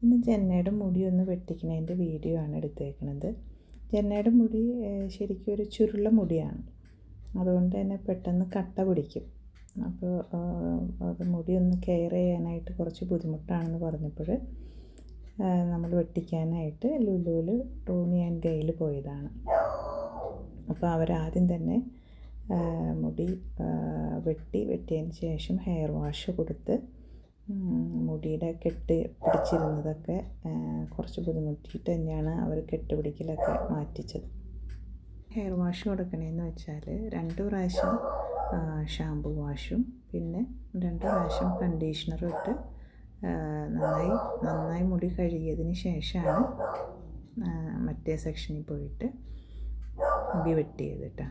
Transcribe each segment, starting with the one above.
ഇന്ന് ജെന്നയുടെ മുടി ഒന്ന് വെട്ടിക്കുന്നതിൻ്റെ വീഡിയോ ആണ് എടുത്തേക്കുന്നത്. ജെന്നയുടെ മുടി ശരിക്കും ഒരു ചുരുള മുടിയാണ്, അതുകൊണ്ട് തന്നെ പെട്ടെന്ന് കട്ട പിടിക്കും. അപ്പോൾ അത് മുടി ഒന്ന് കെയർ ചെയ്യാനായിട്ട് കുറച്ച് ബുദ്ധിമുട്ടാണെന്ന് പറഞ്ഞപ്പോൾ നമ്മൾ വെട്ടിക്കാനായിട്ട് ലുലുവിൽ ടോണി ആൻഡ് ഗെയിൽ പോയതാണ്. അപ്പോൾ അവരാദ്യം തന്നെ മുടി വെട്ടിയതിന് ശേഷം ഹെയർ വാഷ് കൊടുത്ത് മുടിയുടെ കെട്ട് പിടിച്ചിരുന്നതൊക്കെ കുറച്ച് ബുദ്ധിമുട്ടിയിട്ട് തന്നെയാണ് അവർ കെട്ടുപിടിക്കലൊക്കെ മാറ്റിച്ചത്. ഹെയർ വാഷ് കൊടുക്കണമെന്ന് വെച്ചാൽ 2 പ്രാവശ്യം ഷാമ്പു വാഷും പിന്നെ 2 പ്രാവശ്യം കണ്ടീഷണറും ഇട്ട് നന്നായി മുടി കഴുകിയതിന് ശേഷമാണ് മറ്റേ സെക്ഷനിൽ പോയിട്ട് മുടി വെട്ടിയത് കേട്ടോ.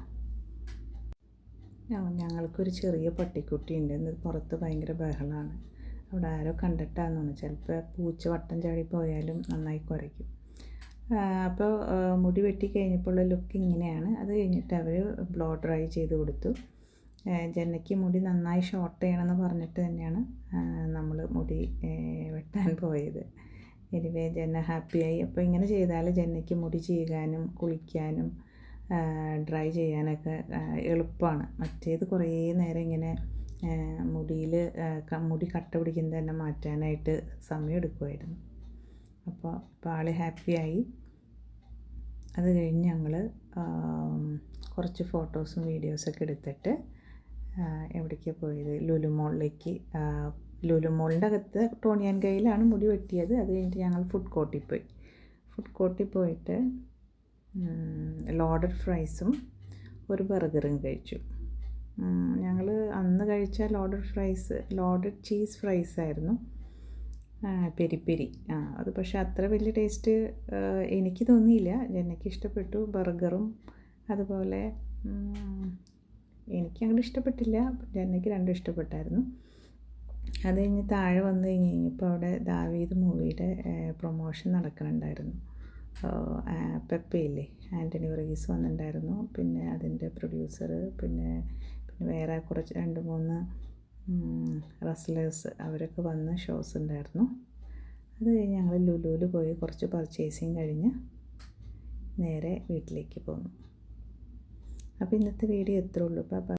ഞങ്ങൾക്കൊരു ചെറിയ പട്ടിക്കുട്ടിയുണ്ട്. ഇന്ന് പുറത്ത് ഭയങ്കര ബഹളമാണ്. അവിടെ ആരോ കണ്ടിട്ടാണെന്നാണ്. ചിലപ്പോൾ പൂച്ച വട്ടം ചാടി പോയാലും നന്നായി കുരയ്ക്കും. അപ്പോൾ മുടി വെട്ടി കഴിഞ്ഞപ്പോഴുള്ള ലുക്ക് ഇങ്ങനെയാണ്. അത് കഴിഞ്ഞിട്ട് അവർ ബ്ലോ ഡ്രൈ ചെയ്ത് കൊടുത്തു. ജെന്നയ്ക്ക് മുടി നന്നായി ഷോർട്ട് ചെയ്യണമെന്ന് പറഞ്ഞിട്ട് തന്നെയാണ് നമ്മൾ മുടി വെട്ടാൻ പോയത്. എനിവേ ജെന്ന ഹാപ്പിയായി. അപ്പോൾ ഇങ്ങനെ ചെയ്താൽ ജെന്നയ്ക്ക് മുടി ചീകാനും കുളിക്കാനും ഡ്രൈ ചെയ്യാനൊക്കെ എളുപ്പമാണ്. മറ്റേത് കുറേ നേരം ഇങ്ങനെ മുടി കട്ട പിടിക്കുന്നത് തന്നെ മാറ്റാനായിട്ട് സമയം എടുക്കുമായിരുന്നു. അപ്പോൾ ആൾ ഹാപ്പിയായി. അത് കഴിഞ്ഞ് ഞങ്ങൾ കുറച്ച് ഫോട്ടോസും വീഡിയോസൊക്കെ എടുത്തിട്ട് എവിടേക്കാണ് പോയത്? ലുലു മോളിലേക്ക്. ലുലു മോളിൻ്റെ അകത്ത് ടോണി ആൻഡ് ഗെയിലാണ് മുടി വെട്ടിയത്. അത് കഴിഞ്ഞിട്ട് ഞങ്ങൾ ഫുഡ് കോർട്ടിൽ പോയി. ഫുഡ് കോർട്ടിൽ പോയിട്ട് ലോഡഡ് ഫ്രൈസും ഒരു ബർഗറും കഴിച്ചു. ഞങ്ങൾ അന്ന് കഴിച്ച ലോഡഡ് ചീസ് ഫ്രൈസ് ആയിരുന്നു, പെരി. അത് പക്ഷേ അത്ര വലിയ ടേസ്റ്റ് എനിക്ക് തോന്നിയില്ല. ജെന്നയ്ക്ക് ഇഷ്ടപ്പെട്ടു. ബർഗറും അതുപോലെ എനിക്ക് അങ്ങോട്ട് ഇഷ്ടപ്പെട്ടില്ല. ജെന്നയ്ക്ക് രണ്ടും ഇഷ്ടപ്പെട്ടായിരുന്നു. അത് കഴിഞ്ഞ് താഴെ വന്ന് കഴിഞ്ഞപ്പോൾ അവിടെ ദാവീദ് മൂവിയുടെ പ്രൊമോഷൻ നടക്കുന്നുണ്ടായിരുന്നു. പെപ്പയില്ലേ, ആൻ്റണി വർഗീസ് വന്നിട്ടുണ്ടായിരുന്നു. പിന്നെ അതിൻ്റെ പ്രൊഡ്യൂസർ, പിന്നെ വേറെ കുറച്ച് 2-3 റെസ്ലേഴ്സ് അവരൊക്കെ വന്ന് ഷോസ് ഉണ്ടായിരുന്നു. അത് കഴിഞ്ഞ് ഞങ്ങൾ ലുലുവിൽ പോയി കുറച്ച് പർച്ചേസിങ് കഴിഞ്ഞ് നേരെ വീട്ടിലേക്ക് പോന്നു. അപ്പോൾ ഇന്നത്തെ വീഡിയോ എത്രയേ ഉള്ളൂ.